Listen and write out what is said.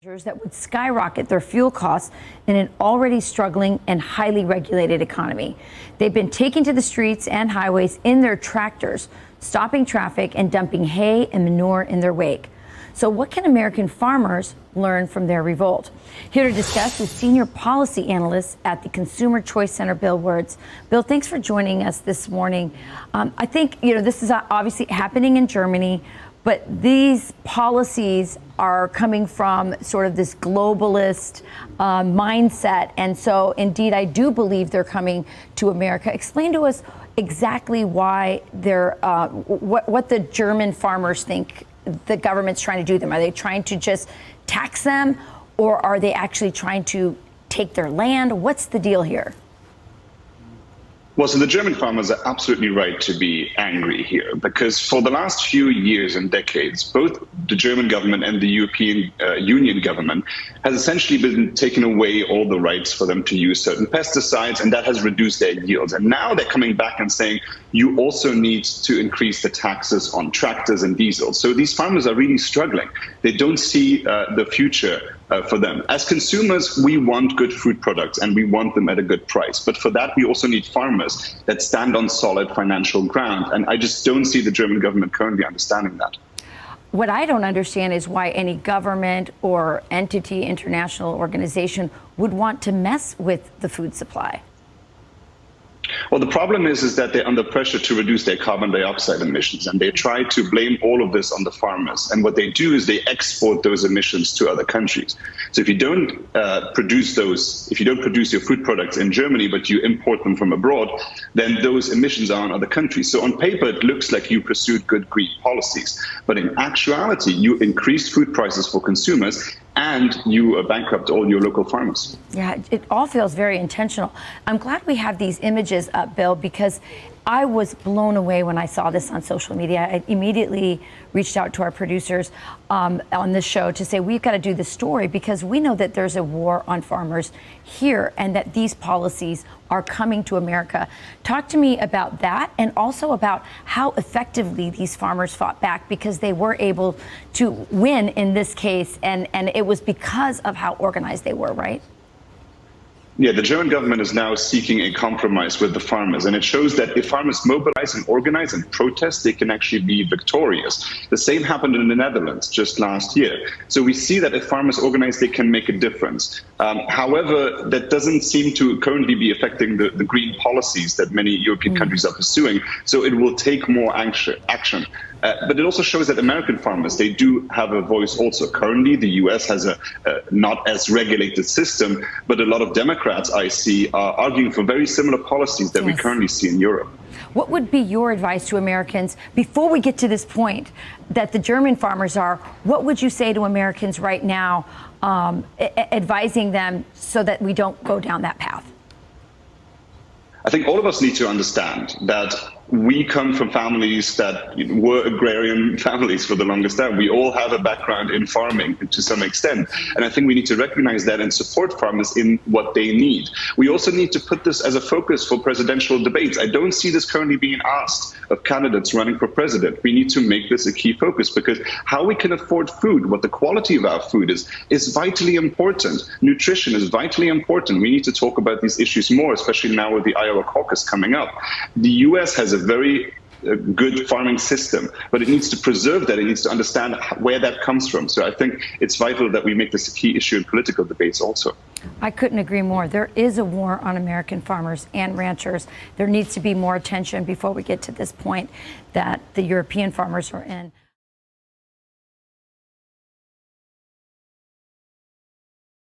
That would skyrocket their fuel costs in an already struggling and highly regulated economy. They've been taking to the streets and highways in their tractors, stopping traffic and dumping hay and manure in their wake. So what can American farmers learn from their revolt? Here to discuss is senior policy analyst at the Consumer Choice Center, Bill Wirtz. Bill, thanks for joining us this morning. I think, this is obviously happening in Germany, but these policies are coming from sort of this globalist mindset. And so, indeed, I do believe they're coming to America. Explain to us exactly why they're, what the German farmers think the government's trying to do them. Are they trying to just tax them, or are they actually trying to take their land? What's the deal here? Well, so the German farmers are absolutely right to be angry here, because for the last few years and decades, both the German government and the European Union government has essentially been taking away all the rights for them to use certain pesticides, and that has reduced their yields. And now they're coming back and saying, you also need to increase the taxes on tractors and diesel. So these farmers are really struggling. They don't see the future for them. As consumers, we want good food products and we want them at a good price. But for that, we also need farmers that stand on solid financial ground. And I just don't see the German government currently understanding that. What I don't understand is why any government or entity, international organization would want to mess with the food supply. Well, the problem is that they're under pressure to reduce their carbon dioxide emissions, and they try to blame all of this on the farmers. And what they do is they export those emissions to other countries. So if you don't produce your food products in Germany, but you import them from abroad, then those emissions are in other countries. So on paper, it looks like you pursued good green policies. But in actuality, you increased food prices for consumers and you bankrupt all your local farmers. Yeah, it all feels very intentional. I'm glad we have these images up, Bill, because I was blown away when I saw this on social media. I immediately reached out to our producers on this show to say, we've got to do this story because we know that there's a war on farmers here and that these policies are coming to America. Talk to me about that and also about how effectively these farmers fought back, because they were able to win in this case. And it was because of how organized they were, right? Yeah, the German government is now seeking a compromise with the farmers, and it shows that if farmers mobilize and organize and protest, they can actually be victorious. The same happened in the Netherlands just last year. So we see that if farmers organize, they can make a difference. However, that doesn't seem to currently be affecting the green policies that many European countries are pursuing. So it will take more action. But it also shows that American farmers, they do have a voice also. Currently, the U.S. has a not as regulated system, but a lot of Democrats I see are arguing for very similar policies that we currently see in Europe. What would be your advice to Americans before we get to this point that the German farmers are? What would you say to Americans right now, advising them so that we don't go down that path? I think all of us need to understand that we come from families that were agrarian families for the longest time. We all have a background in farming to some extent. And I think we need to recognize that and support farmers in what they need. We also need to put this as a focus for presidential debates. I don't see this currently being asked of candidates running for president. We need to make this a key focus, because how we can afford food, what the quality of our food is vitally important. Nutrition is vitally important. We need to talk about these issues more, especially now with the Iowa caucus coming up. The U.S. has a very good farming system, but it needs to preserve that. It needs to understand where that comes from. So I think it's vital that we make this a key issue in political debates also. I couldn't agree more. There is a war on American farmers and ranchers. There needs to be more attention before we get to this point that the European farmers are in.